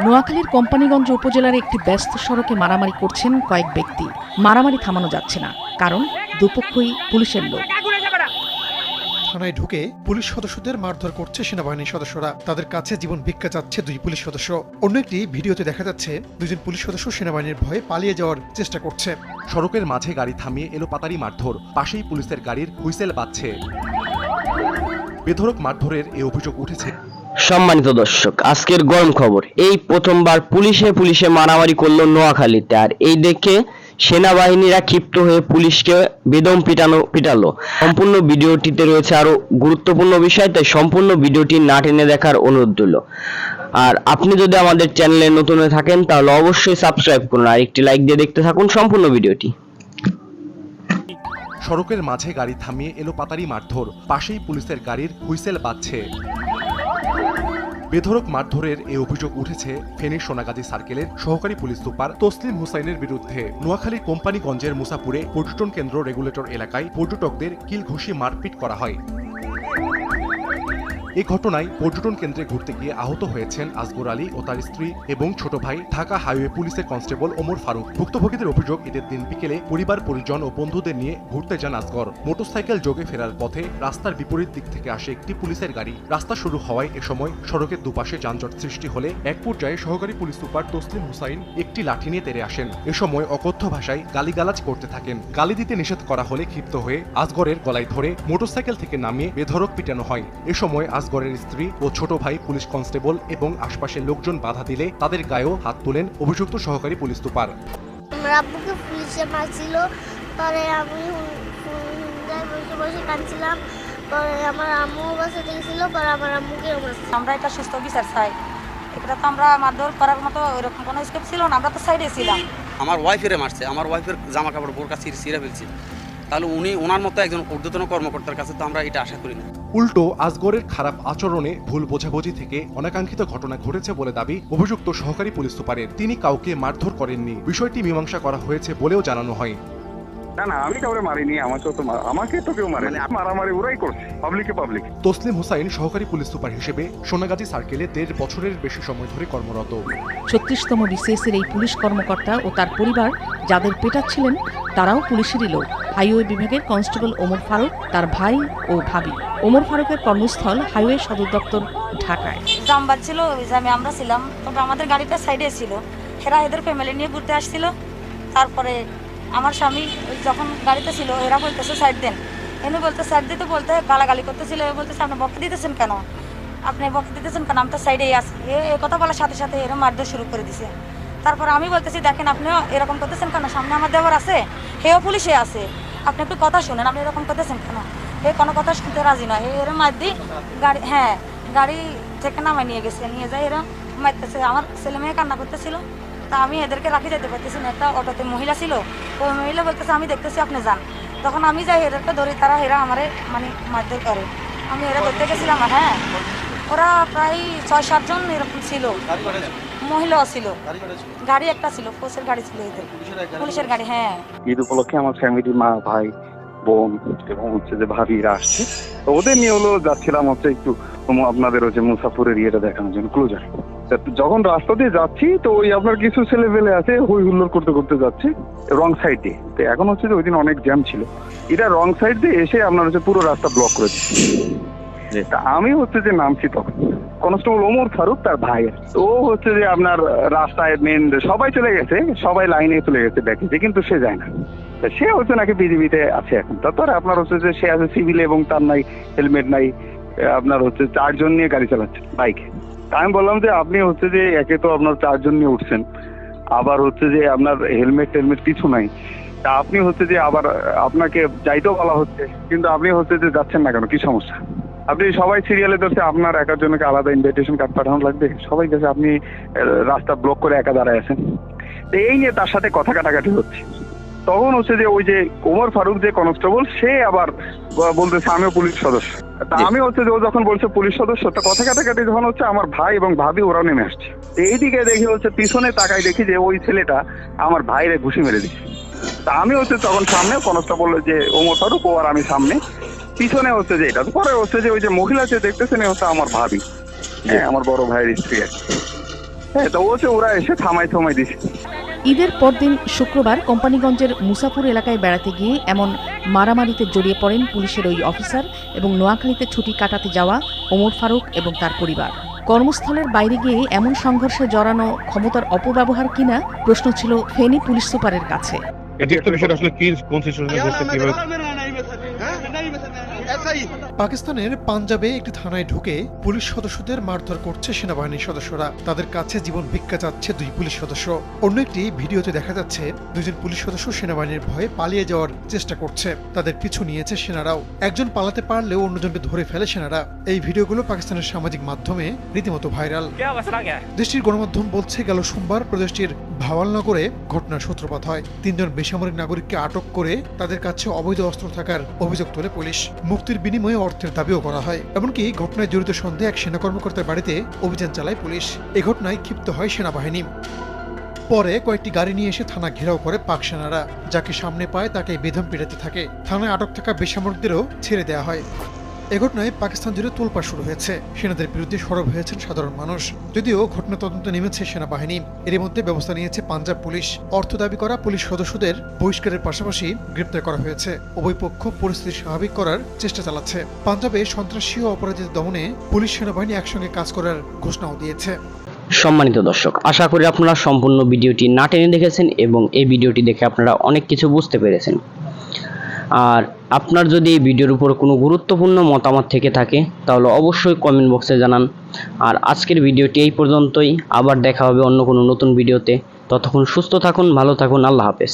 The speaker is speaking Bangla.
নোয়াখালীর কোম্পানীগঞ্জ উপজেলার একটি ব্যস্ত সড়কে মারামারি করছেন কয়েক ব্যক্তি। মারামারি থামানো যাচ্ছে না, কারণ দুপক্ষই পুলিশের লোক। থানায় ঢুকে পুলিশ সদস্যদের মারধর করছে সেনাবাহিনীর সদস্যরা। তাদের কাছে জীবন ভিক্ষা চাচ্ছে দুই পুলিশ সদস্য। অন্য একটি ভিডিওতে দেখা যাচ্ছে দুজন পুলিশ সদস্য সেনাবাহিনীর ভয়ে পালিয়ে যাওয়ার চেষ্টা করছে। সড়কের মাঝে গাড়ি থামিয়ে এলোপাতাড়ি মারধর, পাশেই পুলিশের গাড়ির হুইসেল বাজছে। বেধড়ক মারধরের এই অভিযোগ উঠেছে। সম্মানিত দর্শক, আজকের গরম খবর, এই প্রথমবার পুলিশে মারামারি করলো নোয়াখালীতে। আর এই দেখে সেনাবাহিনীরা ক্ষিপ্ত হয়ে পুলিশকে বেদম পিটালো। সম্পূর্ণ ভিডিওটিতে রয়েছে আরো গুরুত্বপূর্ণ বিষয়, তাই সম্পূর্ণ ভিডিওটি না টেনে দেখার অনুরোধ রইল। আর আপনি যদি আমাদের চ্যানেলে নতুন হয়ে থাকেন তাহলে অবশ্যই সাবস্ক্রাইব করুন আর একটি লাইক দিয়ে দেখতে থাকুন সম্পূর্ণ ভিডিওটি। সড়কের মাঝে গাড়ি থামিয়ে এলোপাতাড়ি মারধর, পাশেই পুলিশের গাড়ির হুইসেল বাজছে। বেধড়ক মারধরের এই অভিযোগ উঠেছে ফেনীর সোনাগাজী সার্কেলের সহকারী পুলিশ সুপার তসলিম হুসাইনের বিরুদ্ধে। নোয়াখালীর কোম্পানীগঞ্জের মুসাপুরে পর্যটন কেন্দ্র রেগুলেটর এলাকায় পর্যটকদের কিল ঘুষি মারপিট করা হয়। এই ঘটনায় পর্যটন কেন্দ্রে ঘুরতে গিয়ে আহত হয়েছেন আসগর আলী ও তার স্ত্রী এবং ছোট ভাই ঢাকা হাইওয়ে পুলিশের কনস্টেবল ওমর ফারুক। ভুক্তভোগীদের অভিযোগ, ঈদের দিন বিকেলে পরিবার পরিজন ও বন্ধুদের নিয়ে ঘুরতে যান আসগর। মোটরসাইকেল যোগে ফেরার পথে রাস্তার বিপরীত দিক থেকে আসে একটি পুলিশের গাড়ি। রাস্তা শুরু হওয়ায় এ সময় সড়কের দুপাশে যানজট সৃষ্টি হলে এক পর্যায়ে সহকারী পুলিশ সুপার তসলিম হুসাইন একটি লাঠি নিয়ে তেড়ে আসেন। এ সময় অকথ্য ভাষায় গালিগালাজ করতে থাকেন। গালি দিতে নিষেধ করা হলে ক্ষিপ্ত হয়ে আসগরের গলায় ধরে মোটরসাইকেল থেকে নামিয়ে বেধড়ক পিটানো হয়। এ সময় আসগরের স্ত্রী ও ছোট ভাই পুলিশ কনস্টেবল এবং আশপাশের লোকজন বাধা দিলে তাদের গায়েও হাত তোলেন অভিযুক্ত সহকারী পুলিশ সুপার। আমার আব্বুকে পুলিশে মারছিল, পরে আমি বসে বসে কাঁদছিলাম, পরে আমার আম্মু বাসা দেখেছিল, পরে আমার আম্মুকেও মারছিল। আমরা একটা সুস্থ বিচার চাই, এটা তো আমরা মারধর করার মতো ওইরকম কোনো স্টেপ ছিল না, আমরা তো সাইডে ছিলাম। আমার ওয়াইফেরে মারছে, আমার ওয়াইফের জামা কাপড় বোরকা ছিঁড়ে ফেলছে, তাহলে ওনার মতো একজন ঊর্ধ্বতন কর্মকর্তার কাছে তো আমরা এটা আশা করি না। উল্টো আসগরের খারাপ আচরণে ভুল বোঝাবুঝি থেকে অনাকাঙ্ক্ষিত ঘটনা ঘটেছে বলে দাবি অভিযুক্ত সহকারী পুলিশ সুপারের। তিনি কাউকে মারধর করেননি, বিষয়টি মীমাংসা করা হয়েছে বলেও জানানো হয়। না আমি কাউরে মারিনি, আমাকে তো কেউ মারেনি, মারামারি ওরাই করছে, পাবলিক। তসলিম হুসাইন সহকারী পুলিশ সুপার হিসেবে সোনাগাজী সার্কেলে 1.5 বছরের বেশি সময় ধরে কর্মরত। 36তম বিসিএসের এই পুলিশ কর্মকর্তা ও তার পরিবার যাদের পেটাচ্ছিলেন তারাও পুলিশেরই লোক। হাইওয়ে বিভাগের কনস্টেবল ওমর ফারুক, তার ভাই ও ভাবি। ওমর ফারুকের কর্মস্থল হাইওয়ে সদর দপ্তর ঢাকায়। জাম বাজছিল, ওই জামে আমরা ছিলাম, তবে আমাদের গাড়িটা সাইডে ছিল। এরা এদের ফ্যামিলি নিয়ে ঘুরতে আসছিল। তারপরে আমার স্বামী যখন গাড়িতে ছিল, এরা বলতেছে সাইড দেন, এনে বলতে সাইড দিতে বলতে গালাগালি করতেছিল। এ বলতেছে আপনি বকে দিতেছেন কেন, আমি তো সাইডেই আছি। এ কথা বলার সাথে সাথে এরা মারধর শুরু করে দিছে। তারপর আমি বলতেছি দেখেন আপনিও এরকম করতেছেন কেন, সামনে আমার দেওয়ার আছে, হেও পুলিশে আছে, আপনি একটু কথা শুনেন, আপনি এরকম করতেছেন কেন। এ কোনো কথা শুনতে রাজি নয়। এরা মার দি গাড়ি থেকে নামায় নিয়ে গেছে, নিয়ে যায় এরা মারতেছে। আমার ছেলে মেয়ে কান্না করতেছিল, তা আমি এদেরকে রাখি যেতে পারতেছি না। একটা অটোতে মহিলা ছিল, ওই মহিলা বলতেছে আমি দেখতেছি আপনি যান। তখন আমি যাই, এদেরকে ধরি, তারা এরা আমারে মারধর করে। আমি এরা ধরতে গেছিলাম, ওরা প্রায় 6-7 জন এরকম ছিল, মহিলাও ছিল, গাড়ি একটা ছিল, পোস্টের গাড়ি ছিল, এদের পুলিশের গাড়ি। ঈদ উপলক্ষে আমার ফ্যামিলি, মা ভাই বোন এবং যে ভাবিরা আসছে, তো ওদের নিয়ে যাচ্ছিলাম একটু আপনাদের মুসাফুরের ইয়েটা দেখানোর জন্য ক্লোজার। যখন রাস্তা দিয়ে যাচ্ছি, তো ওই আপনার কিছু ছেলে পেলে আছে হই হুল্লোড় করতে যাচ্ছে রং সাইড দিয়ে। তো এখন যে ওই দিন অনেক জ্যাম ছিল, এটা রং সাইড দিয়ে এসে আপনার পুরো রাস্তা ব্লক করে দিচ্ছে। তা আমি যে নামছি, তখন কনস্টেবল ওমর ফারুক তার ভাইয়ের, ও যে আপনার রাস্তায় মেন সবাই চলে গেছে, সবাই লাইনে চলে গেছে ব্যাকে, কিন্তু সে যায় না। সে নাকি বিজিবিতে আছে এখন। তারপরে আপনার যে সে আছে সিভিলে এবং তার নাই হেলমেট নাই, আপনার 4 জন নিয়ে গাড়ি চালাচ্ছে বাইকে। আমি বললাম যে আপনি যে একে তো আপনার 4 জন নিয়ে উঠছেন, আবার যে আপনার হেলমেট কিছু নাই, তা আপনি যে আবার আপনাকে যাইতেও বলা হচ্ছে, কিন্তু আপনি যে যাচ্ছেন না কেন, কি সমস্যা? আপনি সবাই সিরিয়ালে ধরছে, আপনার একার জন্য কি আলাদা ইনভিটেশন কার্ড পাঠানো লাগবে? সবাই কাছে আপনি রাস্তা ব্লক করে একা দাঁড়ায় আছেন। তো এই নিয়ে তার সাথে কথা কাটাকাটি হচ্ছে। তখন যে ওই যে ওমর ফারুক যে কনস্টেবল, সে আবার বলতেছে আমিও পুলিশ সদস্য। তা আমি যে ও যখন বলছে পুলিশ সদস্য, তা কথা কাটাকাটি যখন আমার ভাই এবং ভাবি ওরাও নেমে আসছে। এইদিকে দেখি পিছনে তাকাই, দেখি যে ওই ছেলেটা আমার ভাইরে ঘুষি মেরে দিচ্ছে। তা আমি তখন সামনে কনস্টেবল যে ওমর ফারুক, ও আর আমি সামনে, পিছনে যে এটা। পরে যে ওই যে মহিলা যে দেখতেছেন, আমার ভাবি, আমার বড় ভাইয়ের স্ত্রী। হ্যাঁ, তো ওরা এসে থামাই দিছে। ঈদের পরদিন শুক্রবার কোম্পানিগঞ্জের মুসাপুর এলাকায় বেড়াতে গিয়ে এমন মারামারিতে জড়িয়ে পড়েন পুলিশের ওই অফিসার এবং নোয়াখালীতে ছুটি কাটাতে যাওয়া ওমর ফারুক এবং তার পরিবার। কর্মস্থলের বাইরে গিয়ে এমন সংঘর্ষে জড়ানো ক্ষমতার অপব্যবহার কিনা প্রশ্ন ছিল ফেনী পুলিশ সুপারের কাছে। পাকিস্তানের পাঞ্জাবে একটি থানায় ঢুকে পুলিশ সদস্যদের মারধর করছে সেনাবাহিনীর সদস্যরা। তাদের কাছে জীবন ভিক্ষা চাচ্ছে দুই পুলিশ সদস্য। অন্য একটি ভিডিওতে দেখা যাচ্ছে দুজন পুলিশ সদস্য সেনাবাহিনীর ভয়ে পালিয়ে যাওয়ার চেষ্টা করছে। তাদের পিছু নিয়েছে সেনারাও। একজন পালাতে পারলেও অন্যজনকে ধরে ফেলে সেনারা। এই ভিডিওগুলো পাকিস্তানের সামাজিক মাধ্যমে রীতিমতো ভাইরাল। দেশটির গণমাধ্যম বলছে, গেল সোমবার প্রদেশটির ভাওয়ালনগরে ঘটনার সূত্রপাত হয়। 3 জন বেসামরিক নাগরিককে আটক করে তাদের কাছে অবৈধ অস্ত্র থাকার অভিযোগ তোলে পুলিশ। মুক্তির বিনিময়ে অর্থের দাবিও করা হয়। এমনকি ঘটনায় জড়িত সন্দেহে এক সেনা কর্মকর্তার বাড়িতে অভিযান চালায় পুলিশ। এই ঘটনায় ক্ষিপ্ত হয় সেনাবাহিনী। পরে কয়েকটি গাড়ি নিয়ে এসে থানা ঘেরাও করে পাক সেনারা। যাকে সামনে পায় তাকে বেদম পিটাতে থাকে। থানায় আটক থাকা বেসামরিকদেরও ছেড়ে দেওয়া হয়। এ ঘটনায় পাকিস্তান জুড়ে তোলপাড় শুরু হয়েছে। সেনাদের বিরুদ্ধে সরব হয়েছেন সাধারণ মানুষ। যদিও ঘটনা তদন্তে নেমেছে সেনাবাহিনী। এর মধ্যে ব্যবস্থা নিয়েছে পাঞ্জাব পুলিশ। অর্থ দাবি করা পুলিশ সদস্যদের বহিষ্কারের পাশাপাশি গ্রেপ্তার করা হয়েছে। উভয় পক্ষ পরিস্থিতি স্বাভাবিক করার চেষ্টা চালাচ্ছে। পাঞ্জাবে সন্ত্রাসী ও অপরাধীদের দমনে পুলিশ সেনাবাহিনী একসঙ্গে কাজ করার ঘোষণাও দিয়েছে। সম্মানিত দর্শক, আশা করি আপনারা সম্পূর্ণ ভিডিওটি না টেনে দেখেছেন এবং এই ভিডিওটি দেখে আপনারা অনেক কিছু বুঝতে পেরেছেন। আর আপনার যদি এই ভিডিওর উপর কোনো গুরুত্বপূর্ণ মতামত থেকে থাকে তাহলে অবশ্যই কমেন্ট বক্সে জানান। আর আজকের ভিডিওটি এই পর্যন্তই। আবার দেখা হবে অন্য কোনো নতুন ভিডিওতে। ততক্ষণ সুস্থ থাকুন, ভালো থাকুন। আল্লাহ হাফেজ।